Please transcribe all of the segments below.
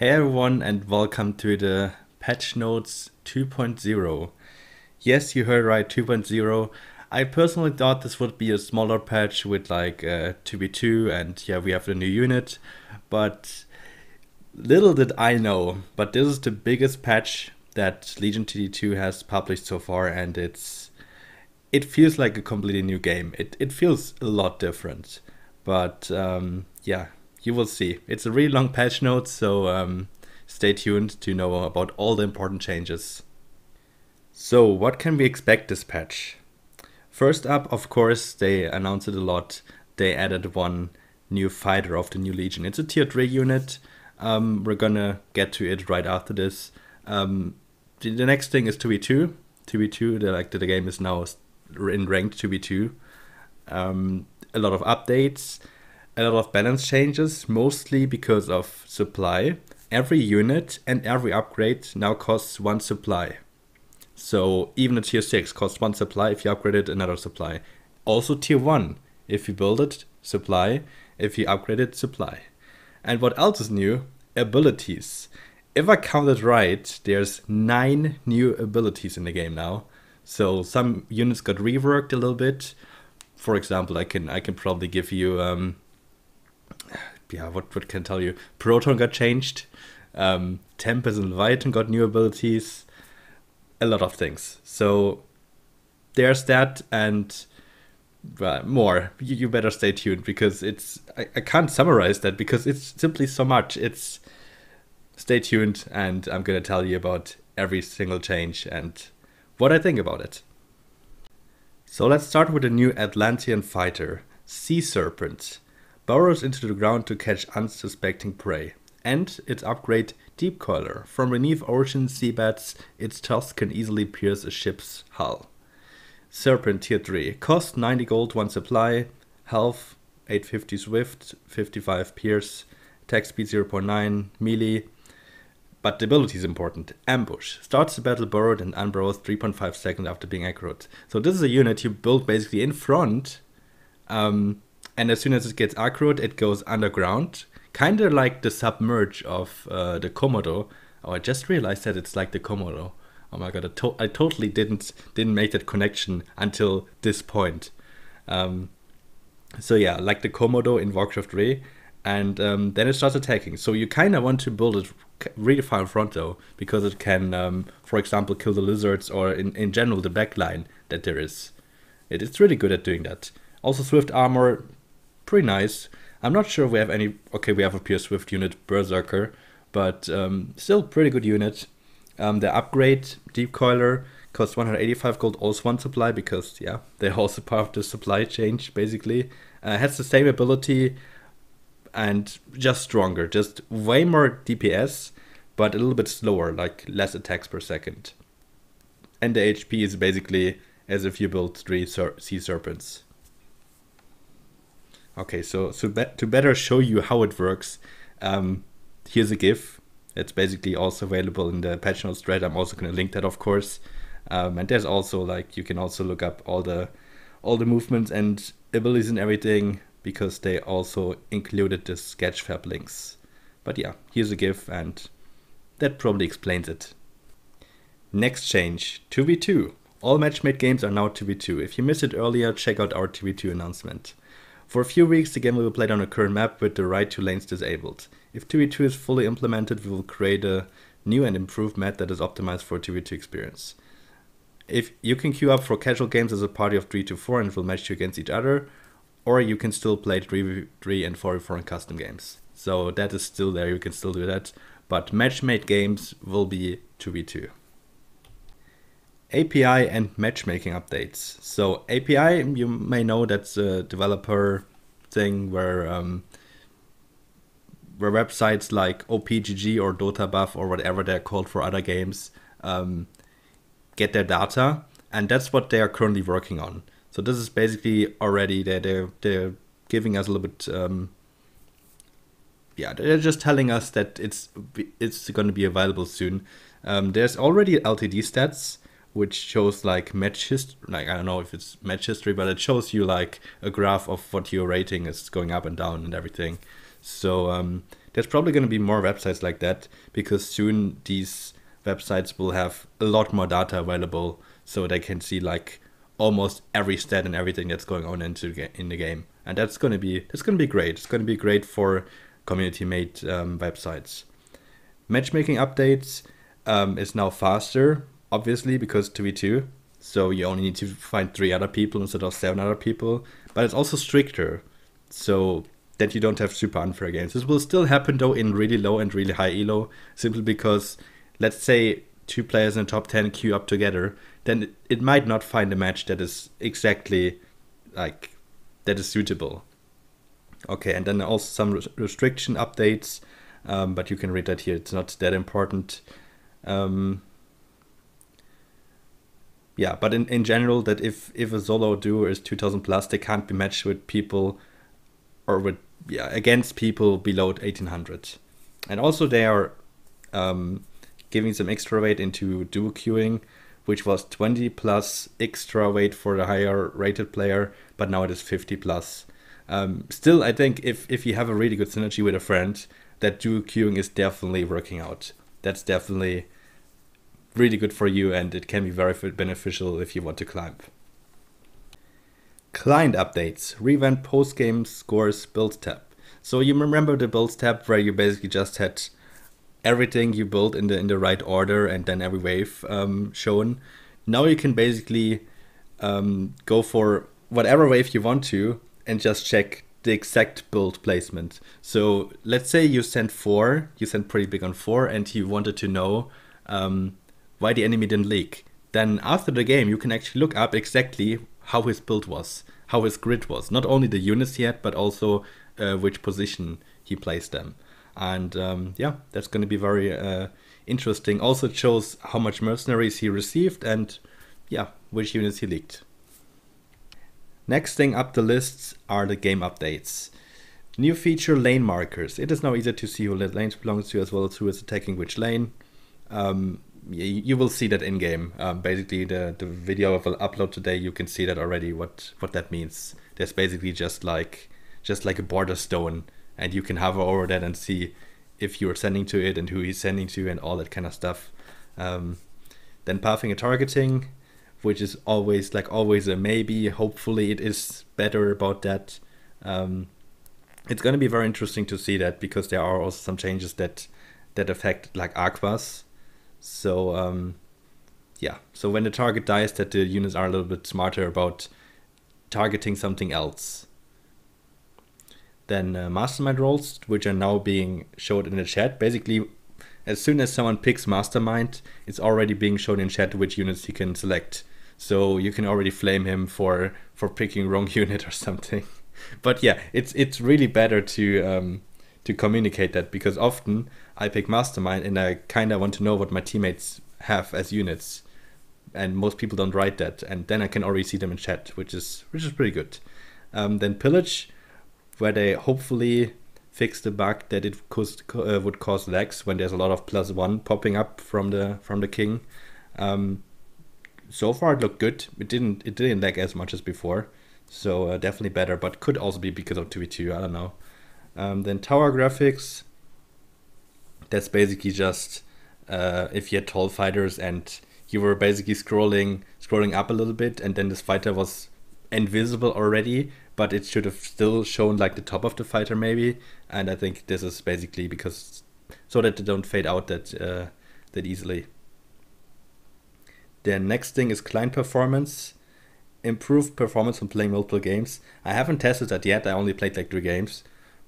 Hey everyone, and welcome to the Patch Notes 2.0. Yes, you heard right, 2.0. I personally thought this would be a smaller patch with like 2v2, and yeah, we have the new unit. But little did I know, but this is the biggest patch that Legion TD2 has published so far, and it feels like a completely new game. It feels a lot different. But yeah, you will see. It's a really long patch note, so stay tuned to know about all the important changes. So, what can we expect this patch? First up, of course, they announced it a lot. They added one new fighter of the new Legion. It's a tier 3 unit. We're gonna get to it right after this. The next thing is 2v2. 2v2, the game is now in ranked 2v2. A lot of updates, a lot of balance changes, mostly because of supply. Every unit and every upgrade now costs one supply. So even a tier 6 costs one supply. If you upgrade it, another supply. Also tier 1, if you build it, supply. If you upgrade it, supply. And what else is new? Abilities. If I counted right, there's 9 new abilities in the game now. So some units got reworked a little bit. For example, I can probably give you what can I tell you? Proton got changed. Tempest and Leviathan got new abilities. A lot of things. So there's that, and more. You better stay tuned, because I can't summarize that because it's simply so much. Stay tuned, and I'm gonna tell you about every single change and what I think about it. So let's start with the new Atlantean fighter, Sea Serpent. Burrows into the ground to catch unsuspecting prey. And its upgrade, Deep Coiler. From beneath ocean seabeds, its tusk can easily pierce a ship's hull. Serpent tier 3. Cost 90 gold, 1 supply. Health 850 swift, 55 pierce. Attack speed 0.9, melee. But the ability is important. Ambush. Starts the battle burrowed and unburrows 3.5 seconds after being aggroed. So this is a unit you build basically in front. And as soon as it gets aggroed, it goes underground. Kind of like the submerge of the Komodo. Oh, I just realized that it's like the Komodo. Oh my god, I totally didn't make that connection until this point. So yeah, like the Komodo in Warcraft 3. And then it starts attacking. So you kind of want to build it really far in front though, because it can, for example, kill the lizards, or in general the backline that there is. It's really good at doing that. Also Swift Armor, pretty nice. I'm not sure if we have any... Okay, we have a pure Swift unit, Berserker, but still pretty good unit. The upgrade, Deep Coiler, costs 185 gold, also one supply, because yeah, they're also part of the supply change basically. Has the same ability, and just stronger, just way more DPS, but a little bit slower, like less attacks per second. And the HP is basically as if you built 3 Sea Serpents. Okay, so to better show you how it works, here's a GIF. It's basically also available in the patch notes thread. I'm also going to link that, of course. And there's also, like, you can also look up all the movements and abilities and everything, because they also included the Sketchfab links. But yeah, here's a GIF, and that probably explains it. Next change, 2v2. All match-made games are now 2v2. If you missed it earlier, check out our 2v2 announcement. For a few weeks, the game will be played on a current map with the right 2 lanes disabled. If 2v2 is fully implemented, we will create a new and improved map that is optimized for a 2v2 experience. If you can queue up for casual games as a party of 3 to 4 and will match you against each other, or you can still play 3v3 and 4v4 in custom games. So that is still there, you can still do that. But match-made games will be 2v2. API and matchmaking updates. So API, you may know, that's a developer thing where websites like OPGG or DotaBuff or whatever they're called for other games get their data, and that's what they are currently working on. So this is basically already they're giving us a little bit. They're just telling us that it's going to be available soon. There's already LTD stats, which shows like match history. Like, I don't know if it's match history, but it shows you like a graph of what your rating is going up and down and everything. So there's probably going to be more websites like that, because soon these websites will have a lot more data available, so they can see like almost every stat and everything that's going on in the game, and that's going to be great. It's going to be great for community-made websites. Matchmaking updates is now faster, obviously, because 2v2. So you only need to find 3 other people instead of 7 other people. But it's also stricter, so that you don't have super unfair games. This will still happen though in really low and really high elo, simply because, let's say 2 players in the top 10 queue up together, then it might not find a match that is exactly like that is suitable. Okay, and then also some restriction updates, but you can read that here. It's not that important. Yeah, but in general, that if a solo duo is 2000 plus, they can't be matched with people or with against people below 1800. And also they are giving some extra weight into duo queuing, which was 20 plus extra weight for the higher rated player, but now it is 50 plus. Still, I think if you have a really good synergy with a friend, that duo queuing is definitely working out. That's definitely really good for you, and it can be very beneficial if you want to climb. Client updates, revamp post-game scores build tab. So you remember the build tab where you basically just had everything you built in the right order and then every wave shown. Now you can basically go for whatever wave you want to and just check the exact build placement. So let's say you sent pretty big on 4, and you wanted to know why the enemy didn't leak. Then after the game, you can actually look up exactly how his build was, how his grid was. Not only the units he had, but also which position he placed them. And yeah, that's going to be very interesting. Also, it shows how much mercenaries he received and yeah, which units he leaked. Next thing up the lists are the game updates. New feature, lane markers. It is now easier to see who lanes belongs to, as well as who is attacking which lane. You will see that in game. Basically, the video I will upload today, you can see that already. What that means. There's basically just like a border stone, and you can hover over that and see if you're sending to it and who he's sending to and all that kind of stuff. Then pathing and targeting, which is always a maybe. Hopefully, it is better about that. It's going to be very interesting to see that, because there are also some changes that affect like aquas. So yeah, so when the target dies, that the units are a little bit smarter about targeting something else. Then mastermind roles, which are now being showed in the chat. Basically, as soon as someone picks mastermind, it's already being shown in chat which units he can select. So you can already flame him for picking wrong unit or something. But yeah, it's really better to communicate that, because often I pick mastermind and I kind of want to know what my teammates have as units, and most people don't write that, and then I can already see them in chat, which is pretty good. Then pillage, where they hopefully fix the bug that it would cause lags when there's a lot of +1 popping up from the king. So far it looked good. It didn't lag as much as before, so definitely better, but could also be because of 2v2. I don't know. Then tower graphics. That's basically just if you had tall fighters and you were basically scrolling up a little bit, and then this fighter was invisible already, but it should have still shown like the top of the fighter maybe. And I think this is basically because so that they don't fade out that easily. The next thing is client performance. Improved performance when playing multiple games. I haven't tested that yet. I only played like 3 games.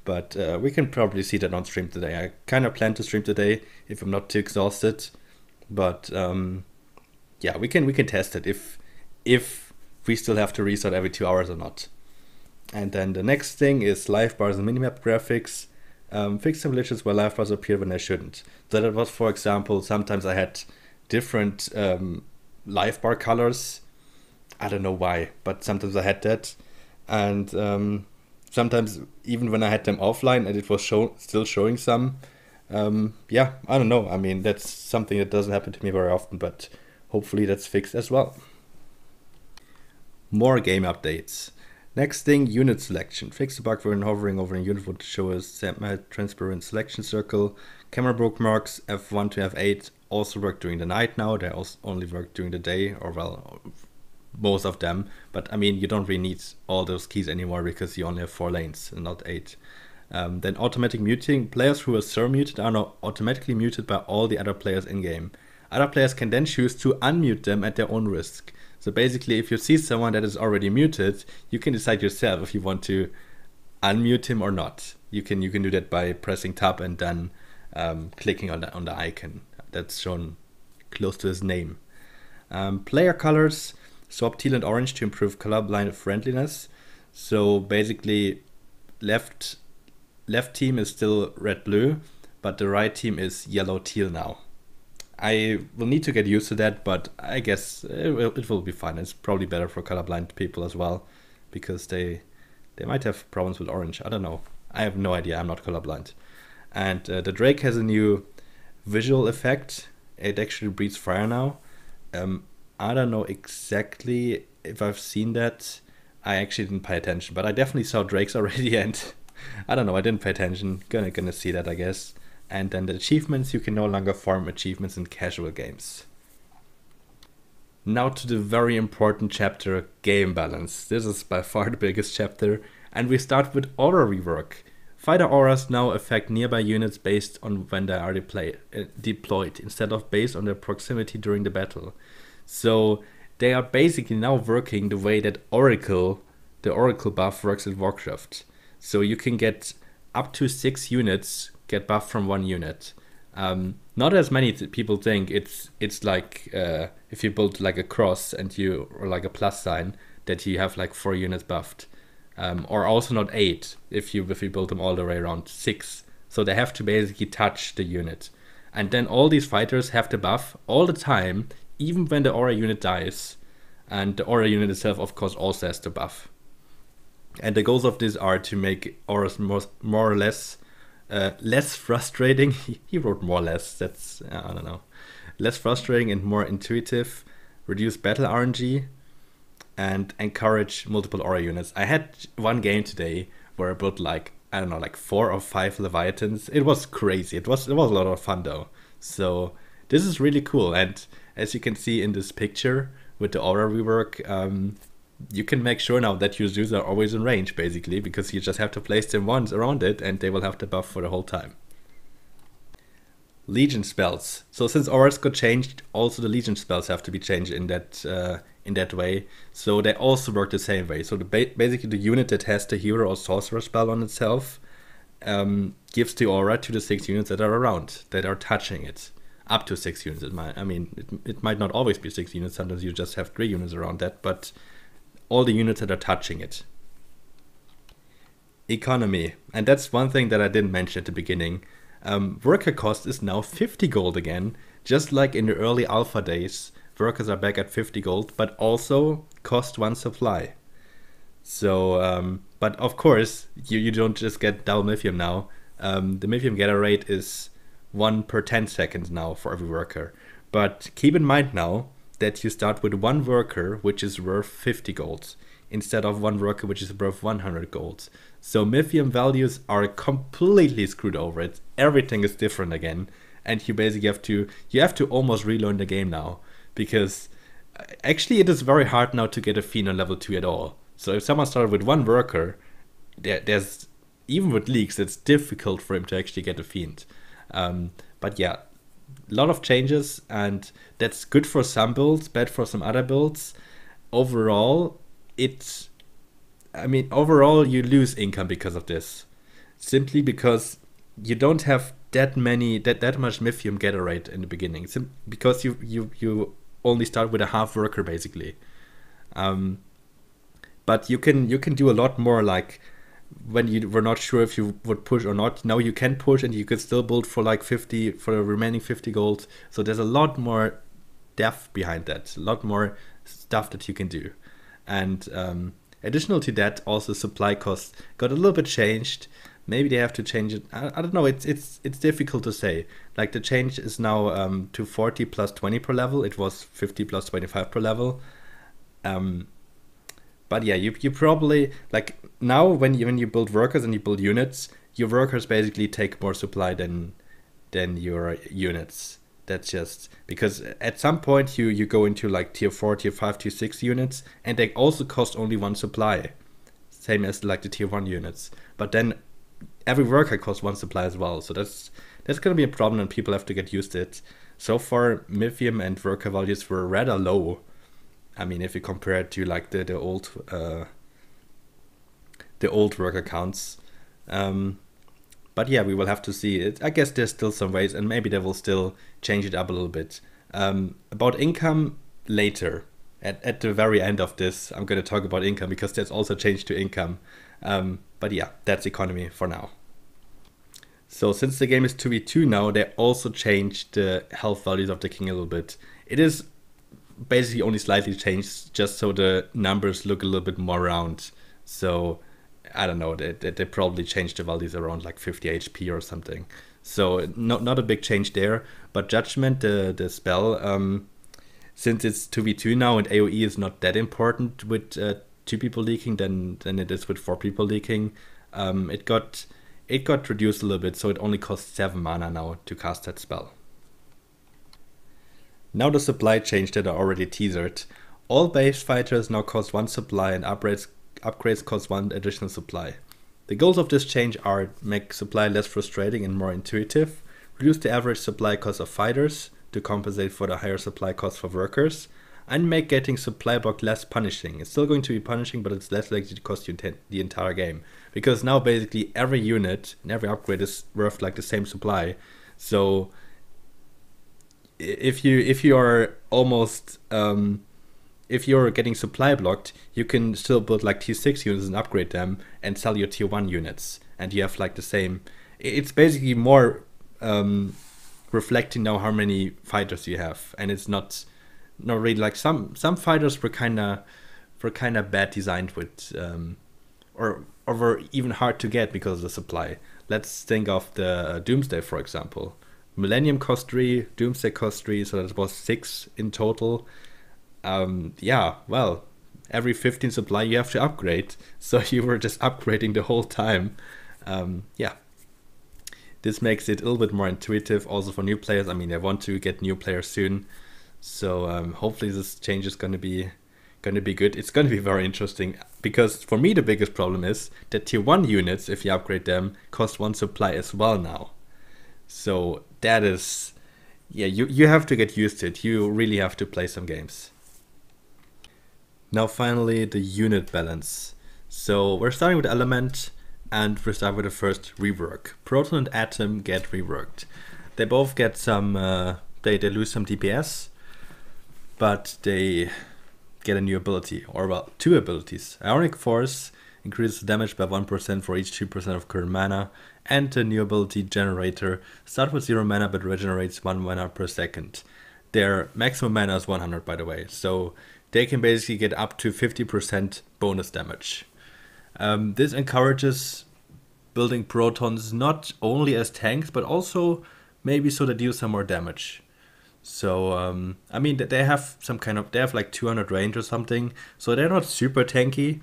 But we can probably see that on stream today. I kind of plan to stream today if I'm not too exhausted. But yeah, we can test it if we still have to restart every 2 hours or not. And then the next thing is live bars and minimap graphics. Fix some glitches where live bars appear when they shouldn't. So that was, for example, sometimes I had different live bar colors. I don't know why, but sometimes I had that. And sometimes even when I had them offline and it was still showing some. Yeah, I don't know. I mean, that's something that doesn't happen to me very often, but hopefully that's fixed as well. More game updates. Next thing, unit selection. Fix the bug when hovering over a unit would show a semi-transparent selection circle. Camera bookmarks F1 to F8 also work during the night now. They also only work during the day, or well, most of them. But I mean, you don't really need all those keys anymore because you only have 4 lanes and not 8. Then automatic muting. Players who are SIR muted are now automatically muted by all the other players in-game. Other players can then choose to unmute them at their own risk. So basically, if you see someone that is already muted, you can decide yourself if you want to unmute him or not. You can do that by pressing tab and then clicking on the icon that's shown close to his name. Player colors, swap teal and orange to improve colorblind friendliness. So basically, left team is still red-blue, but the right team is yellow-teal now. I will need to get used to that, but I guess it will be fine. It's probably better for colorblind people as well, because they might have problems with orange. I don't know. I have no idea. I'm not colorblind. And the Drake has a new visual effect. It actually breathes fire now. I don't know exactly if I've seen that. I actually didn't pay attention, but I definitely saw Drakes already, and I don't know. I didn't pay attention. Gonna see that, I guess. And then the achievements, you can no longer farm achievements in casual games. Now to the very important chapter, game balance. This is by far the biggest chapter, and we start with aura rework. Fighter auras now affect nearby units based on when they are deployed, instead of based on their proximity during the battle. So they are basically now working the way that the Oracle buff works in Warcraft. So you can get up to 6 units get buffed from 1 unit. Not as many people think. It's like if you build like a cross or like a plus sign, that you have like 4 units buffed, or also not 8 if you build them all the way around, 6. So they have to basically touch the unit, and then all these fighters have the buff all the time, even when the aura unit dies, and the aura unit itself, of course, also has the buff. And the goals of this are to make auras more or less less frustrating. He wrote more or less. That's, I don't know. Less frustrating and more intuitive. Reduce battle RNG. And encourage multiple aura units. I had one game today where I built like 4 or 5 Leviathans. It was crazy. It was a lot of fun though. So this is really cool. And as you can see in this picture with the aura rework, you can make sure now that your Zeus are always in range, basically, because you just have to place them once around it and they will have the buff for the whole time. Legion spells. So since auras got changed, also the Legion spells have to be changed in that way. So they also work the same way. So basically the unit that has the hero or sorcerer spell on itself gives the aura to the 6 units that are around, that are touching it. Up to 6 units. It might not always be 6 units. Sometimes you just have 3 units around that, but all the units that are touching it. Economy. And that's one thing that I didn't mention at the beginning. Worker cost is now 50 gold again. Just like in the early alpha days, workers are back at 50 gold, but also cost 1 supply. So, but of course, you don't just get double Mythium now. The Mythium gather rate is 1 per 10 seconds now for every worker. But keep in mind now that you start with 1 worker which is worth 50 gold instead of 1 worker which is worth 100 gold. So Mythium values are completely screwed over. Everything is different again, and you basically have to almost relearn the game now, because actually it is very hard now to get a Fiend on level 2 at all. So if someone started with 1 worker, there's even with leaks, it's difficult for him to actually get a Fiend. But yeah, a lot of changes, and that's good for some builds, bad for some other builds. Overall, overall you lose income because of this, simply because you don't have that much Mythium gather rate in the beginning, because you only start with a half worker basically. But you can do a lot more, like when you were not sure if you would push or not. Now you can push, and you can still build for like 50 for the remaining 50 gold. So there's a lot more depth behind that, a lot more stuff that you can do. And additional to that, also supply costs got a little bit changed. Maybe they have to change it. I don't know. It's difficult to say. Like the change is now to 40 plus 20 per level. It was 50 plus 25 per level. But yeah, you probably like now when you build workers and you build units, your workers basically take more supply than your units. That's just because at some point you go into like tier 4, tier 5, tier 6 units, and they also cost only one supply, same as like the tier 1 units. But then every worker costs one supply as well, so that's gonna be a problem, and people have to get used to it. So far, Mithium and worker values were rather low. I mean, if you compare it to like the old worker counts. But yeah, we will have to see it. I guess there's still some ways, and maybe they will still change it up a little bit. About income later. At the very end of this, I'm going to talk about income because there's also change to income. But yeah, that's economy for now. So since the game is 2v2 now, they also changed the health values of the king a little bit. It is basically only slightly changed just so the numbers look a little bit more round. So I don't know, they probably changed the values around like 50 HP or something. So not a big change there. But Judgment, the spell, since it's 2v2 now and AoE is not that important with 2 people leaking than it is with 4 people leaking, it got reduced a little bit, so it only costs 7 mana now to cast that spell. Now the supply change that I already teasered. All base fighters now cost 1 supply and upgrades cost 1 additional supply. The goals of this change are make supply less frustrating and more intuitive, reduce the average supply cost of fighters to compensate for the higher supply cost for workers, and make getting supply block less punishing. It's still going to be punishing, but it's less likely to cost you the entire game. Because now basically every unit and every upgrade is worth like the same supply. So if you are almost if you're getting supply blocked, you can still build like tier 6 units and upgrade them and sell your tier 1 units, and you have like the same. It's basically more reflecting now how many fighters you have, and it's not really like some fighters were kind of bad designed with or were even hard to get because of the supply. Let's think of the Doomsday, for example. Millennium cost 3, Doomsday cost 3, so that was 6 in total. Yeah, well, every 15 supply you have to upgrade, so you were just upgrading the whole time. Yeah, this makes it a little bit more intuitive also for new players. I mean, I want to get new players soon, so hopefully this change is gonna be good. It's gonna be very interesting, because for me the biggest problem is that tier 1 units, if you upgrade them, cost 1 supply as well now. So that is, yeah, you have to get used to it. You really have to play some games. Now finally, the unit balance. So we're starting with Element, and we're starting with the first rework. Proton and Atom get reworked. They both get some, they lose some DPS, but they get a new ability, or well, 2 abilities. Ionic Force increases damage by 1% for each 2% of current mana, and the new ability Generator starts with 0 mana but regenerates 1 mana per second. Their maximum mana is 100, by the way, so they can basically get up to 50% bonus damage. This encourages building protons not only as tanks, but also maybe so they deal some more damage. So, I mean, they have they have like 200 range or something, so they're not super tanky,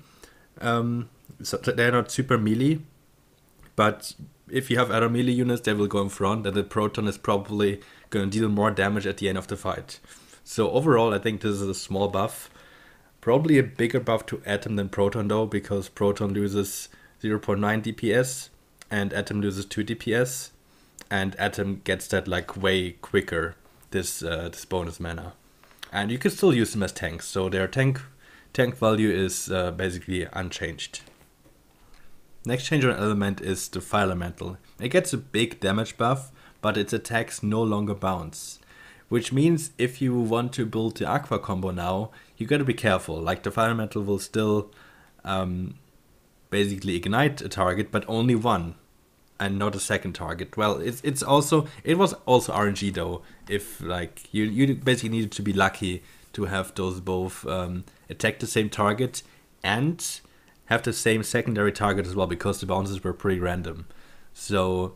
so they're not super melee, but if you have other melee units, they will go in front, and the proton is probably going to deal more damage at the end of the fight. So overall, I think this is a small buff. Probably a bigger buff to Atom than Proton though, because Proton loses 0.9 DPS and Atom loses 2 DPS, and Atom gets that like way quicker, this bonus mana. And you can still use them as tanks, so their tank value is basically unchanged. Next change on Element is the Fire Elemental. It gets a big damage buff, but its attacks no longer bounce. Which means if you want to build the Aqua combo now, you gotta be careful. Like the Fire Elemental will still basically ignite a target, but only one, and not a second target. Well, it was also RNG though. If like you basically needed to be lucky to have those both attack the same target and have the same secondary target as well, because the bounces were pretty random. So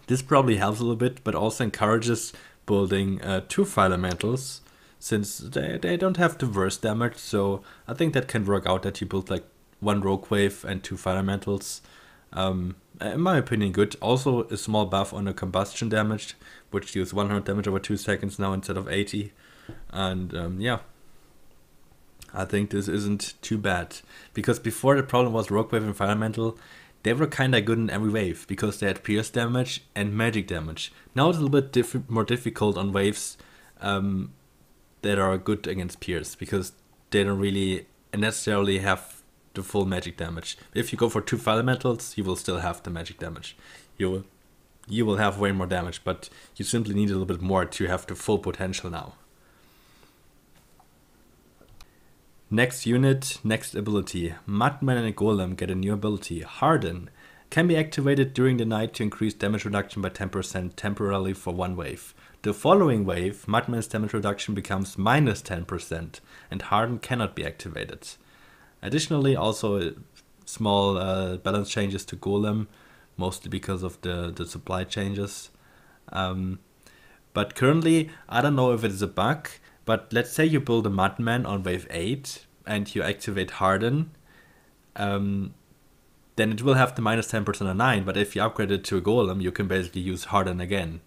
this probably helps a little bit, but also encourages building 2 Fire Elementals, since they don't have the worst damage. So I think that can work out that you build like 1 Rogue Wave and 2 Fundamentals. In my opinion, good. Also, a small buff on the combustion damage, which deals 100 damage over 2 seconds now instead of 80. And yeah, I think this isn't too bad. Because before the problem was Rogue Wave and Fundamental, they were kinda good in every wave because they had pierce damage and magic damage. Now it's a little bit more difficult on waves that are good against pierce because they don't really necessarily have the full magic damage. If you go for 2 Fundamentals, you will still have the magic damage. You will have way more damage, but you simply need a little bit more to have the full potential now. Next unit, next ability. Mudman and a Golem get a new ability, Harden. Can be activated during the night to increase damage reduction by 10% temporarily for 1 wave. The following wave, Mudman's damage reduction becomes minus 10%, and Harden cannot be activated. Additionally, also small balance changes to Golem, mostly because of the supply changes. But currently, I don't know if it is a bug, but let's say you build a Mudman on wave 8 and you activate Harden, then it will have the minus 10% on 9, but if you upgrade it to a Golem, you can basically use Harden again.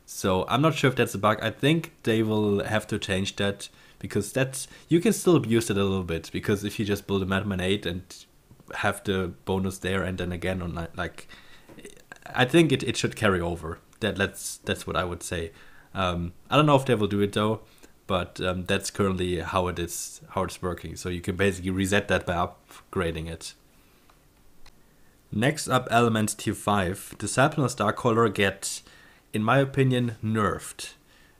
So I'm not sure if that's a bug. I think they will have to change that, because that's, you can still abuse it a little bit, because if you just build a Madman 8 and have the bonus there and then again on 9, like, I think it should carry over. That's what I would say. I don't know if they will do it though, but that's currently how it's working. So you can basically reset that by upgrading it. Next up, Elements Tier 5. Disciple and Starcaller get, in my opinion, nerfed.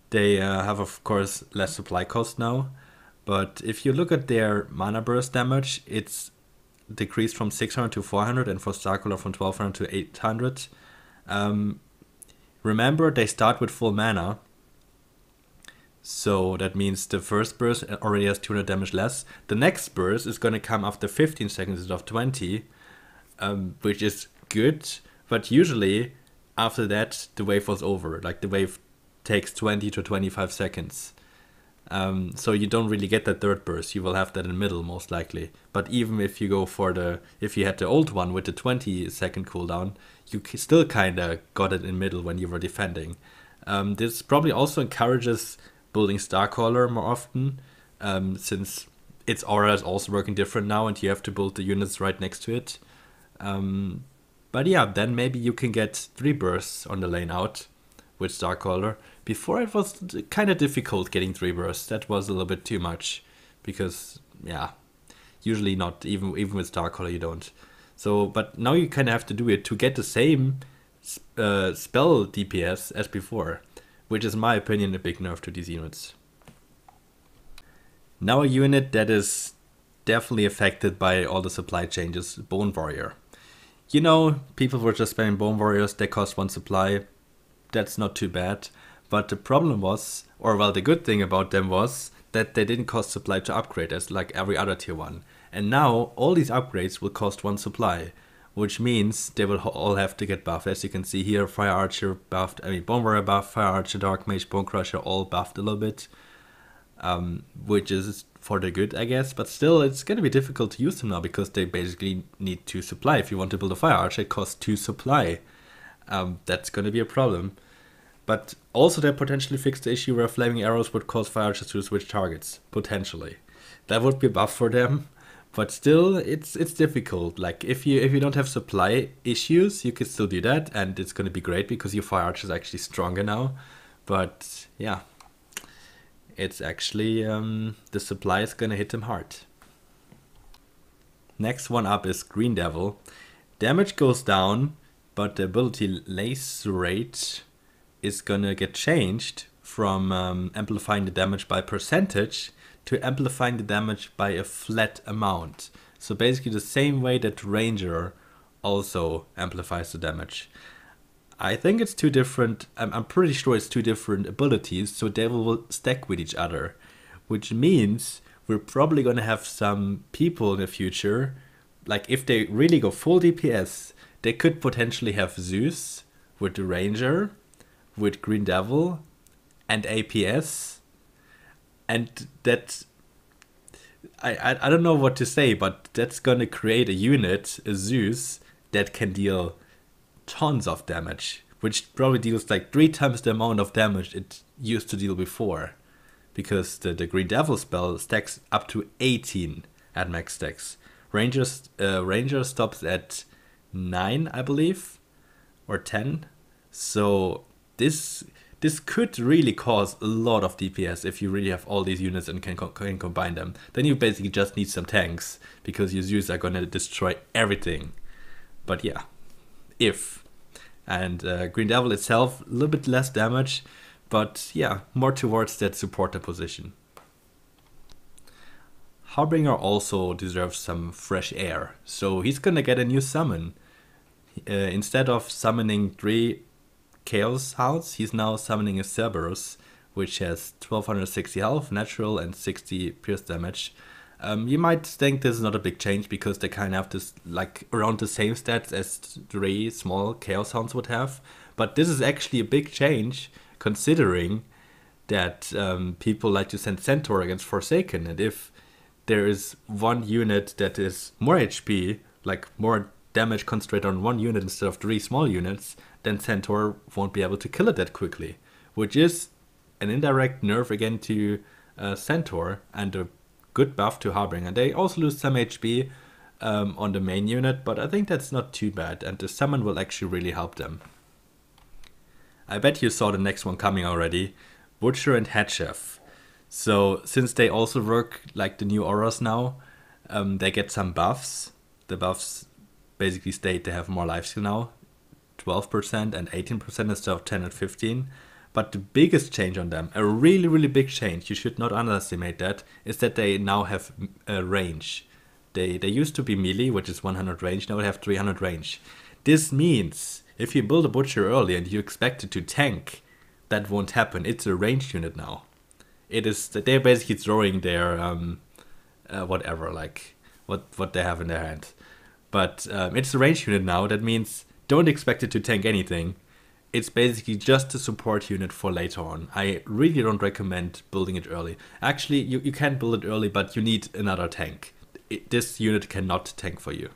They have, of course, less supply cost now, but if you look at their mana burst damage, it's decreased from 600 to 400, and for Starcaller from 1200 to 800. Remember, they start with full mana, so that means the first burst already has 200 damage less. The next burst is going to come after 15 seconds instead of 20, which is good, but usually after that the wave was over. Like, the wave takes 20 to 25 seconds. So you don't really get that third burst. You will have that in the middle most likely. But even if you go for if you had the old one with the 20-second cooldown, you still kinda got it in the middle when you were defending. This probably also encourages building Starcaller more often, since its aura is also working different now and you have to build the units right next to it. But yeah, then maybe you can get 3 bursts on the lane out with Starcaller. Before it was kind of difficult getting 3 bursts. That was a little bit too much, because yeah, usually not, even with Starcaller you don't. So, but now you kind of have to do it to get the same spell DPS as before, which is in my opinion a big nerf to these units. Now a unit that is definitely affected by all the supply changes, Bone Warrior. You know, people were just spamming Bone Warriors, they cost 1 supply. That's not too bad. But the problem was, or well, the good thing about them was that they didn't cost supply to upgrade as like every other tier 1. And now all these upgrades will cost 1 supply, which means they will all have to get buffed. As you can see here, Fire Archer buffed, Bone Warrior buffed, Fire Archer, Dark Mage, Bone Crusher all buffed a little bit. Which is for the good, I guess, but still it's going to be difficult to use them now because they basically need 2 supply. If you want to build a Fire Archer, it costs 2 supply. That's going to be a problem. But also they potentially fix the issue where Flaming Arrows would cause Fire Archers to switch targets, potentially. That would be a buff for them, but still it's difficult. Like, if you don't have supply issues, you can still do that, and it's going to be great because your Fire Archer is actually stronger now. But yeah, it's actually the supply is going to hit them hard. Next one up is Green Devil. Damage goes down, but the ability Lacerate is gonna get changed from amplifying the damage by percentage to amplifying the damage by a flat amount. So basically the same way that Ranger also amplifies the damage. I think it's 2 different, I'm pretty sure it's 2 different abilities, so they will stack with each other. Which means we're probably gonna have some people in the future, like if they really go full DPS, they could potentially have Zeus with the Ranger, with Green Devil and APS, And that I don't know what to say, but that's gonna create a unit, a Zeus, that can deal tons of damage, which probably deals like 3 times the amount of damage it used to deal before, because the Green Devil spell stacks up to 18 at max stacks. Ranger stops at 9, I believe, or 10. So this could really cause a lot of DPS if you really have all these units and can combine them. Then you basically just need some tanks, because your Zeus are gonna destroy everything. But yeah, if. And Green Devil itself, a little bit less damage, but yeah, more towards that supporter position. Harbinger also deserves some fresh air, so he's gonna get a new summon. Instead of summoning 3 Chaos Hounds, he's now summoning a Cerberus, which has 1260 health, natural, and 60 pierce damage. You might think this is not a big change, because they kind of have this like around the same stats as 3 small Chaos Hounds would have. But this is actually a big change, considering that people like to send Centaur against Forsaken, and if there is one unit that is more HP, like more damage concentrated on one unit instead of 3 small units, then Centaur won't be able to kill it that quickly, which is an indirect nerf again to Centaur, and a good buff to Harbinger. They also lose some HP on the main unit, but I think that's not too bad, and the summon will actually really help them. I bet you saw the next one coming already, Butcher and Head Chef. So since they also work like the new auras now, they get some buffs. The buffs basically state they have more life steal now, 12% and 18% instead of 10 and 15. But the biggest change on them, a really, really big change, you should not underestimate that, is that they now have range. They used to be melee, which is 100 range, now they have 300 range. This means if you build a Butcher early and you expect it to tank, that won't happen. It's a ranged unit now. It is, they're basically throwing their whatever, like what they have in their hand. But it's a ranged unit now. That means don't expect it to tank anything. It's basically just a support unit for later on. I really don't recommend building it early. Actually, you can build it early, but you need another tank. This unit cannot tank for you.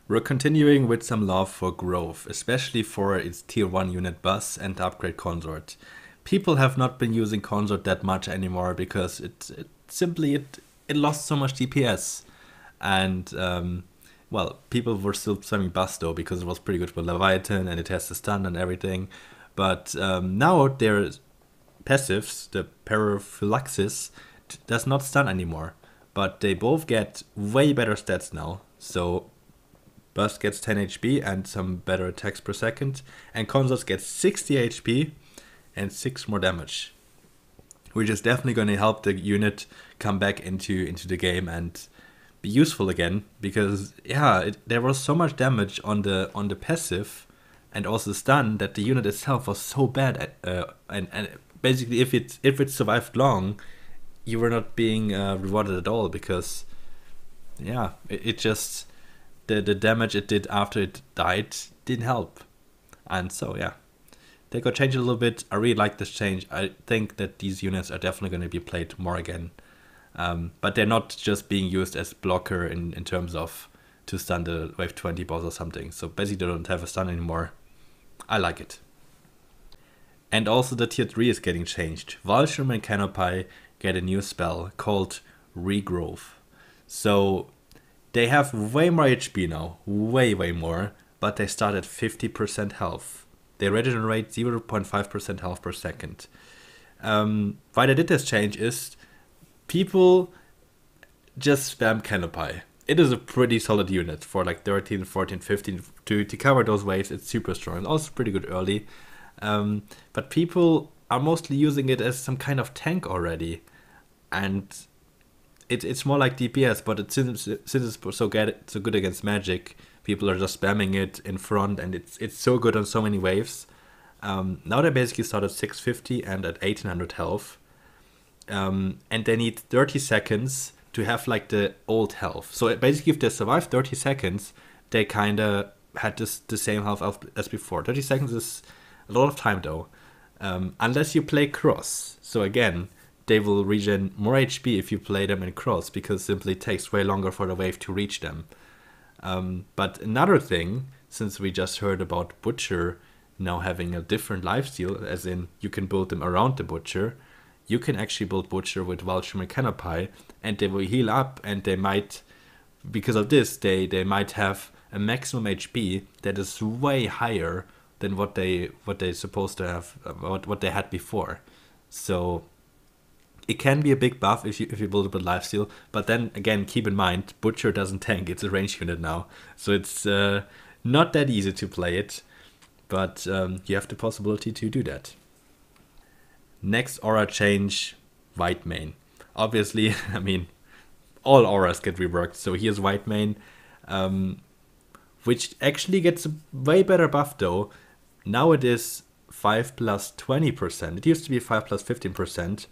We're continuing with some love for growth, especially for its tier 1 unit Buzz and upgrade Consort. People have not been using Consort that much anymore, because it lost so much DPS. And well, people were still spamming Buzz though, because it was pretty good for Leviathan and it has the stun and everything. But now their passives, the Paraphylaxis, does not stun anymore. But they both get way better stats now. So Buzz gets 10 HP and some better attacks per second. And Consort gets 60 HP and 6 more damage. Which is definitely going to help the unit come back into the game and be useful again, because yeah, there was so much damage on the passive and also stun that the unit itself was so bad and basically if it survived long, you were not being rewarded at all, because yeah, it just the damage it did after it died didn't help. And so yeah, they got changed a little bit. I really like this change. I think that these units are definitely going to be played more again. But they're not just being used as blocker in terms of to stun the wave 20 boss or something. So basically they don't have a stun anymore. I like it. And also the tier 3 is getting changed. Valsham and Canopy get a new spell called Regrowth. So they have way more HP now, way more, but they start at 50% health. They regenerate 0.5% health per second. Why they did this change is people just spam Canopy. It is a pretty solid unit for like 13, 14, 15 to cover those waves. It's super strong. It's also pretty good early. But people are mostly using it as some kind of tank already. And it's more like DPS, but since it's so good against magic, people are just spamming it in front, and it's so good on so many waves. Now they basically start at 650 and at 1800 health. And they need 30 seconds to have like the old health. So basically if they survive 30 seconds, they kind of had the same health as before. 30 seconds is a lot of time though. unless you play cross. So again, they will regen more HP if you play them in cross, because simply it takes way longer for the wave to reach them. But another thing, since we just heard about Butcher now having a different lifesteal, as in you can build them around the Butcher, you can actually build Butcher with Vulture and Canopy, and they will heal up, and they might, because of this, they might have a maximum HP that is way higher than what they supposed to have, what they had before. So it can be a big buff if you build up a lifesteal, but then again, keep in mind, Butcher doesn't tank, it's a range unit now. So it's not that easy to play it, but you have the possibility to do that. Next aura change, White Mane. Obviously, I mean, all auras get reworked, so here's White Mane, which actually gets a way better buff though. Now it is 5 plus 20%. It used to be 5 plus 15%.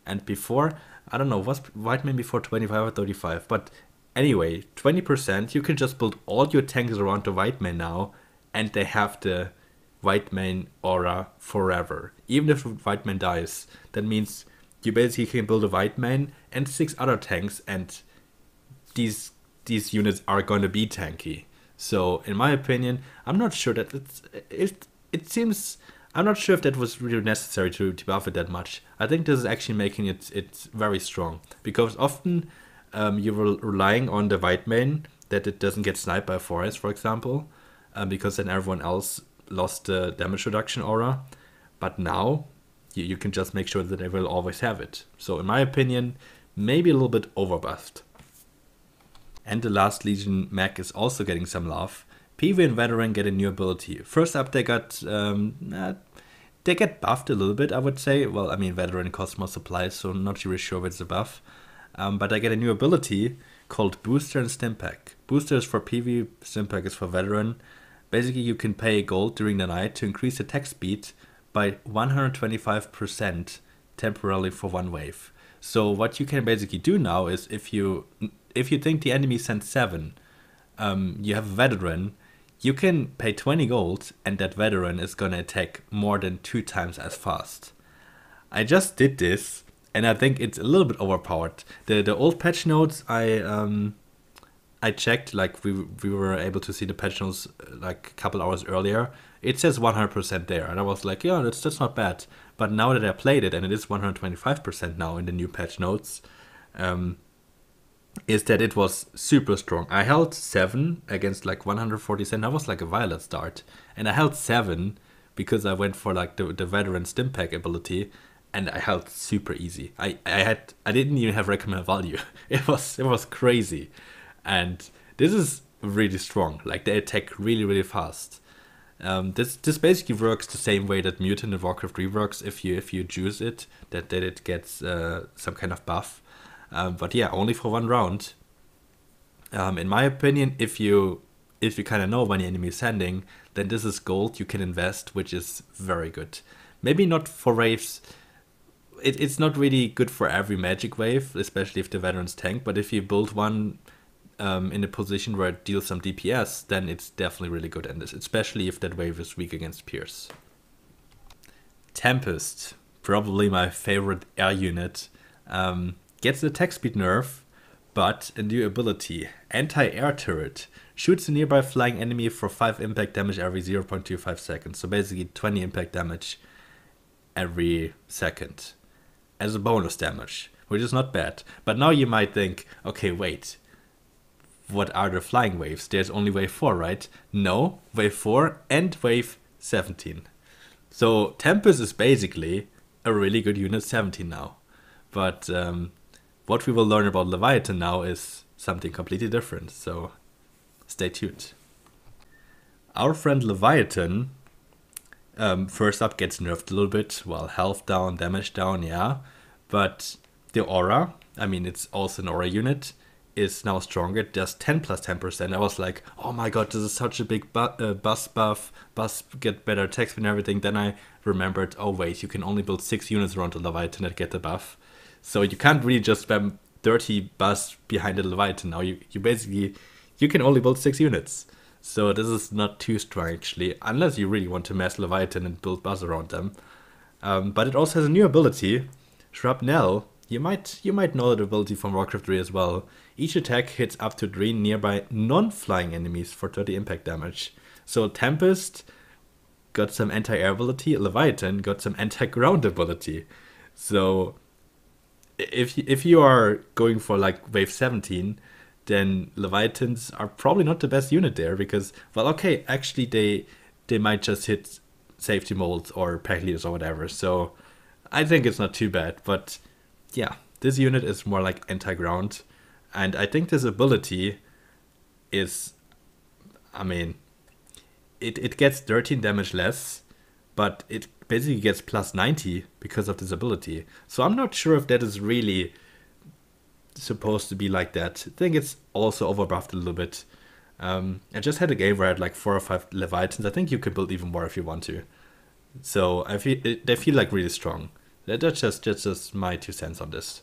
And before, I don't know, was White Mane before 25 or 35? But anyway, 20%, you can just build all your tanks around the White Mane now, and they have the White Mane aura forever. Even if White Mane dies, that means you basically can build a White Mane and 6 other tanks, and these units are going to be tanky. So in my opinion, I'm not sure that it seems, I'm not sure if that was really necessary to buff it that much. I think this is actually making it very strong, because often you're relying on the White Mane that it doesn't get sniped by Forest, for example, because then everyone else lost the damage reduction aura. But now you can just make sure that they will always have it. So in my opinion, maybe a little bit overbuffed. And the last Legion mech is also getting some love. PV and Veteran get a new ability. First up, they get buffed a little bit, I would say. Well, I mean, Veteran costs more supplies, so I'm not really sure if it's a buff. But I get a new ability called Booster and Stimpack. Booster is for PV, Stimpack is for Veteran. Basically, you can pay gold during the night to increase attack speed by 125% temporarily for one wave. So what you can basically do now is, if you think the enemy sent 7, you have a Veteran, you can pay 20 gold, and that Veteran is gonna attack more than 2 times as fast. I just did this, and I think it's a little bit overpowered. The old patch notes I checked, like we were able to see the patch notes like a couple hours earlier. It says 100% there, and I was like, yeah, that's not bad. But now that I played it, and it is 125% now in the new patch notes, is that it was super strong. I held 7 against like 147. That was like a Violet start, and I held 7 because I went for like the Veteran Stimpack ability, and I held super easy. I didn't even have recommend value. It was crazy, and this is really strong. Like, they attack really fast. This basically works the same way that Mutant in Warcraft reworks. If you choose it, that it gets some kind of buff. But yeah, only for 1 round. In my opinion, if you kind of know when the enemy is sending, then this is gold you can invest, which is very good. Maybe not for waves. It's not really good for every magic wave, especially if the veterans tank. But if you build one in a position where it deals some DPS, then it's definitely really good, and especially if that wave is weak against Pierce. Tempest, probably my favorite air unit, gets the attack speed nerf, but a new ability, Anti-Air Turret. Shoots a nearby flying enemy for 5 impact damage every 0.25 seconds. So basically 20 impact damage every second as a bonus damage, which is not bad. But now you might think, okay, wait, what are the flying waves? There's only wave 4, right? No, wave 4 and wave 17. So Tempest is basically a really good unit 17 now. But what we will learn about Leviathan now is something completely different, so stay tuned. Our friend Leviathan, first up, gets nerfed a little bit. Well, health down, damage down, yeah. But the aura, I mean, it's also an aura unit, is now stronger. It does 10 plus 10%. I was like, oh my god, this is such a big bus buff. Bus get better attack speed and everything. Then I remembered, oh wait, you can only build 6 units around the Leviathan that get the buff. So you can't really just spam 30 bus behind the Leviathan now. You basically, you can only build 6 units. So this is not too strong actually, unless you really want to mass Leviathan and build bus around them. But it also has a new ability, Shrapnel. You might know that ability from Warcraft 3 as well. Each attack hits up to 3 nearby non-flying enemies for 30 impact damage. So Tempest got some anti-air ability, Leviathan got some anti-ground ability. So if you are going for like wave 17, then Leviathans are probably not the best unit there because, well, okay, actually they might just hit safety molds or pack leaders or whatever. So I think it's not too bad. But yeah, this unit is more like anti-ground. And I think this ability is, I mean, it gets 13 damage less, but it basically gets plus 90 because of this ability. So I'm not sure if that is really supposed to be like that. I think it's also overbuffed a little bit. I just had a game where I had like 4 or 5 Leviathans. I think you can build even more if you want to. So they feel like really strong. That's just my 2 cents on this.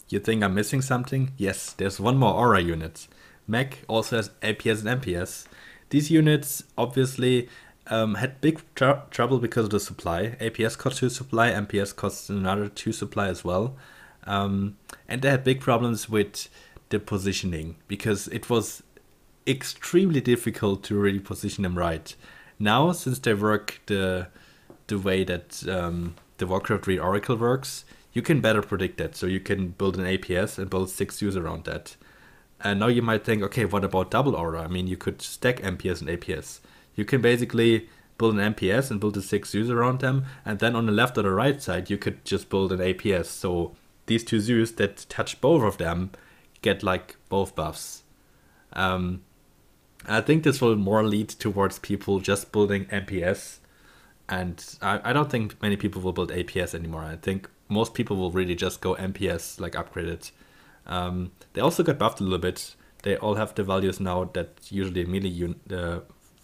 You think I'm missing something? Yes, there's one more aura unit. Mech also has APS and MPS. These units obviously had big trouble because of the supply. APS cost 2 supply, MPS costs another 2 supply as well. And they had big problems with the positioning because it was extremely difficult to really position them right. Now, since they work the way that the Warcraft 3 Oracle works, you can better predict that. So you can build an APS and build 6 U's around that. And now you might think, okay, what about double aura? I mean, you could stack MPS and APS. You can basically build an MPS and build the 6 U's around them. And then on the left or the right side, you could just build an APS. So these 2 Zeus that touch both of them get like both buffs. I think this will more lead towards people just building MPS. And I don't think many people will build APS anymore. I think most people will really just go MPS, like upgrade it. They also got buffed a little bit. They all have the values now that usually melee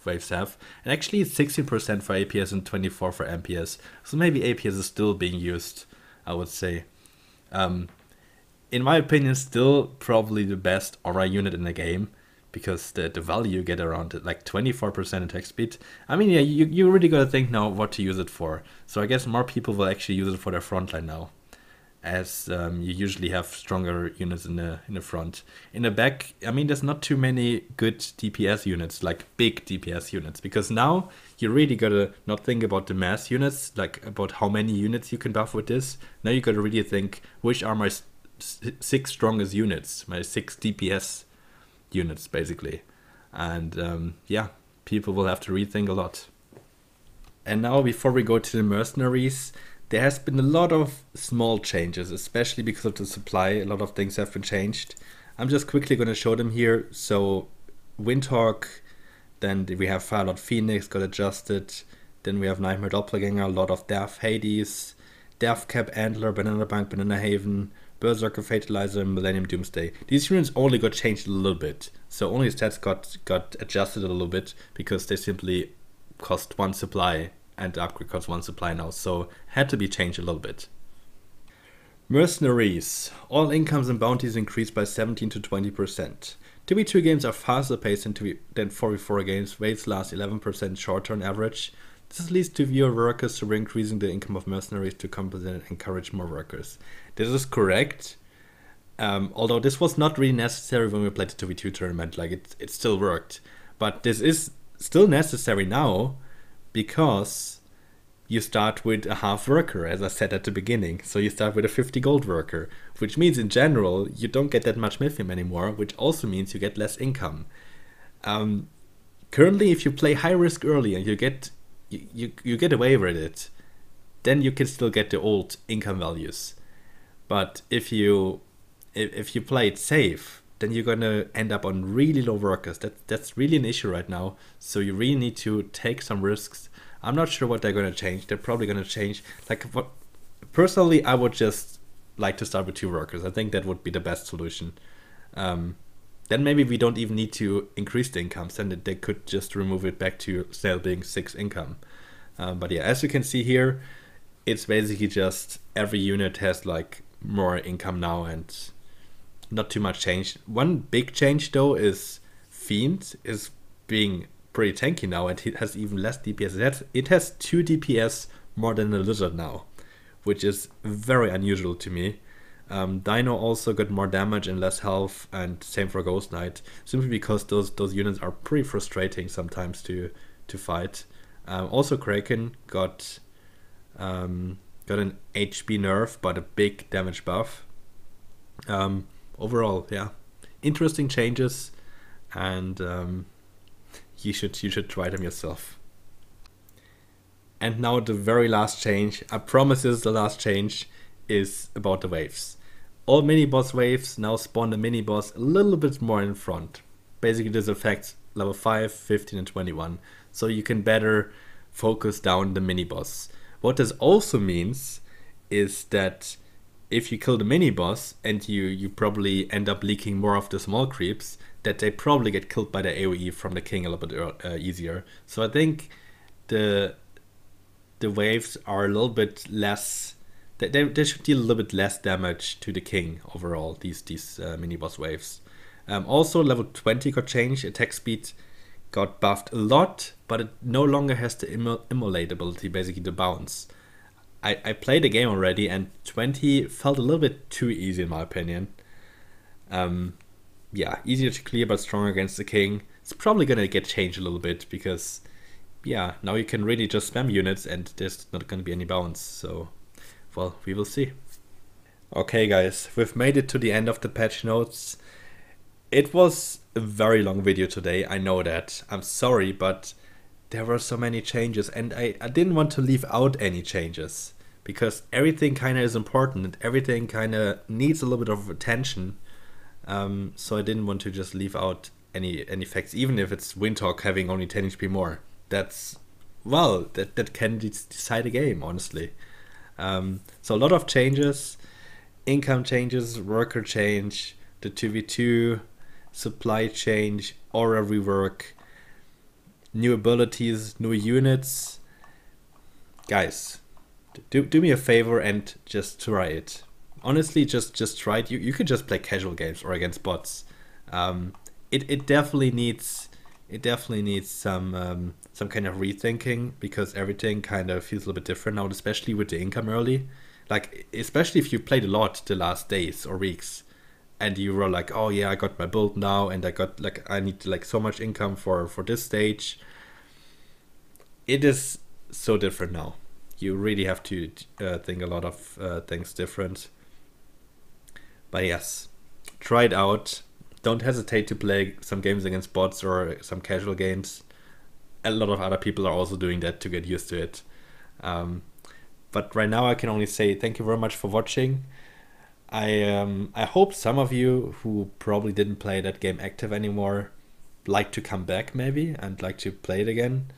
waves have. And actually it's 16% for APS and 24% for MPS. So maybe APS is still being used, I would say. In my opinion, still probably the best aura unit in the game. Because the value you get around it, like 24% attack speed. I mean, yeah, you really gotta think now what to use it for. So I guess more people will actually use it for their frontline now. As you usually have stronger units in the front. In the back, I mean, there's not too many good DPS units, like big DPS units. Because now you really gotta not think about the mass units, like about how many units you can buff with this. Now you gotta really think, which are my 6 strongest units, my 6 DPS units basically. And yeah, people will have to rethink a lot. And now before we go to the mercenaries, there has been a lot of small changes, especially because of the supply. A lot of things have been changed. I'm just quickly going to show them here. So Windhawk, then we have Firelord Phoenix got adjusted, then we have Nightmare Doppelganger, Lord of Death, Hades, Deathcap, Antler, Banana Bank, Banana Haven, Berserker, Fatalizer, Millennium Doomsday. These units only got changed a little bit. So only stats got adjusted a little bit because they simply cost 1 supply and the upgrade costs 1 supply now. So had to be changed a little bit. Mercenaries. All incomes and bounties increased by 17 to 20%. 2v2 games are faster paced than 4v4 games. Waves last 11% shorter on average. This leads to fewer workers, so we're increasing the income of mercenaries to compensate and encourage more workers. This is correct, although this was not really necessary when we played the 2v2 tournament, like it still worked. But this is still necessary now, because you start with a half worker, as I said at the beginning. So you start with a 50 gold worker, which means in general, you don't get that much Mythium anymore, which also means you get less income. Currently, if you play high risk early and you get away with it, then you can still get the old income values. But if you play it safe, then you're gonna end up on really low workers. That's really an issue right now. So you really need to take some risks. I'm not sure what they're gonna change. They're probably gonna change. Personally, I would just like to start with 2 workers. I think that would be the best solution. Then maybe we don't even need to increase the incomes, and they could just remove it back to still being 6 income. But yeah, as you can see here, it's basically just every unit has like more income now and not too much change. One big change though is Fiend is being pretty tanky now, and it has even less DPS. It has 2 DPS more than the lizard now, which is very unusual to me. Dino also got more damage and less health, and same for Ghost Knight, simply because those units are pretty frustrating sometimes to fight. Also Kraken got an HP nerf, but a big damage buff. Overall, yeah, interesting changes, and you should try them yourself. And now the very last change, I promise this is the last change, is about the waves. All mini-boss waves now spawn the mini-boss a little bit more in front. Basically this affects level 5, 15 and 21, so you can better focus down the mini-boss. What this also means is that if you kill the mini-boss and you probably end up leaking more of the small creeps, that they probably get killed by the AoE from the king a little bit easier. So I think the waves are a little bit less, they should deal a little bit less damage to the king overall, these mini-boss waves. Also level 20 got changed, attack speed got buffed a lot, but it no longer has the immolate ability, basically the bounce. I played the game already, and 20 felt a little bit too easy in my opinion. Yeah, easier to clear but stronger against the king. It's probably gonna get changed a little bit because, yeah, now you can really just spam units and there's not gonna be any bounce. So, well, we will see. Okay guys, we've made it to the end of the patch notes. It was a very long video today, I know that. I'm sorry, but there were so many changes, and I didn't want to leave out any changes because everything kind of is important and everything kind of needs a little bit of attention. So I didn't want to just leave out any facts, even if it's Windhawk having only 10 HP more. That's, well, that can decide a game, honestly. So a lot of changes, income changes, worker change, the 2v2, supply change, aura rework, new abilities, new units. Guys, do me a favor and just try it. Honestly, just try it. You could just play casual games or against bots. It definitely needs some kind of rethinking, because everything kind of feels a little bit different now, especially with the income early. Like, especially if you played a lot the last days or weeks, and you were like, oh yeah, I got my build now, and I need like so much income for this stage. It is so different now. You really have to think a lot of things different. But yes, try it out. Don't hesitate to play some games against bots or some casual games. A lot of other people are also doing that to get used to it. But right now I can only say thank you very much for watching. I hope some of you who probably didn't play that game active anymore like to come back maybe and like to play it again.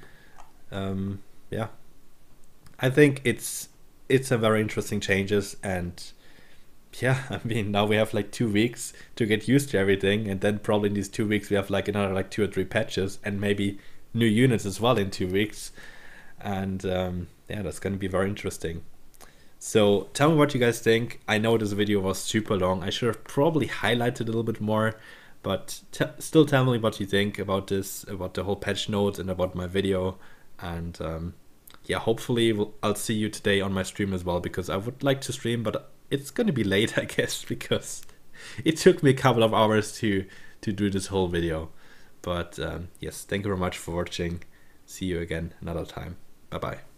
Yeah, I think it's a very interesting changes, and yeah, I mean, now we have like 2 weeks to get used to everything, and then probably in these 2 weeks we have like another like 2 or 3 patches and maybe new units as well in 2 weeks, and yeah, that's gonna be very interesting. So tell me what you guys think. I know this video was super long. I should have probably highlighted a little bit more, but still tell me what you think about this, about the whole patch notes and about my video. And yeah, hopefully I'll see you today on my stream as well, because I would like to stream, but it's gonna be late, I guess, because it took me a couple of hours to do this whole video. But yes, thank you very much for watching. See you again another time. Bye bye.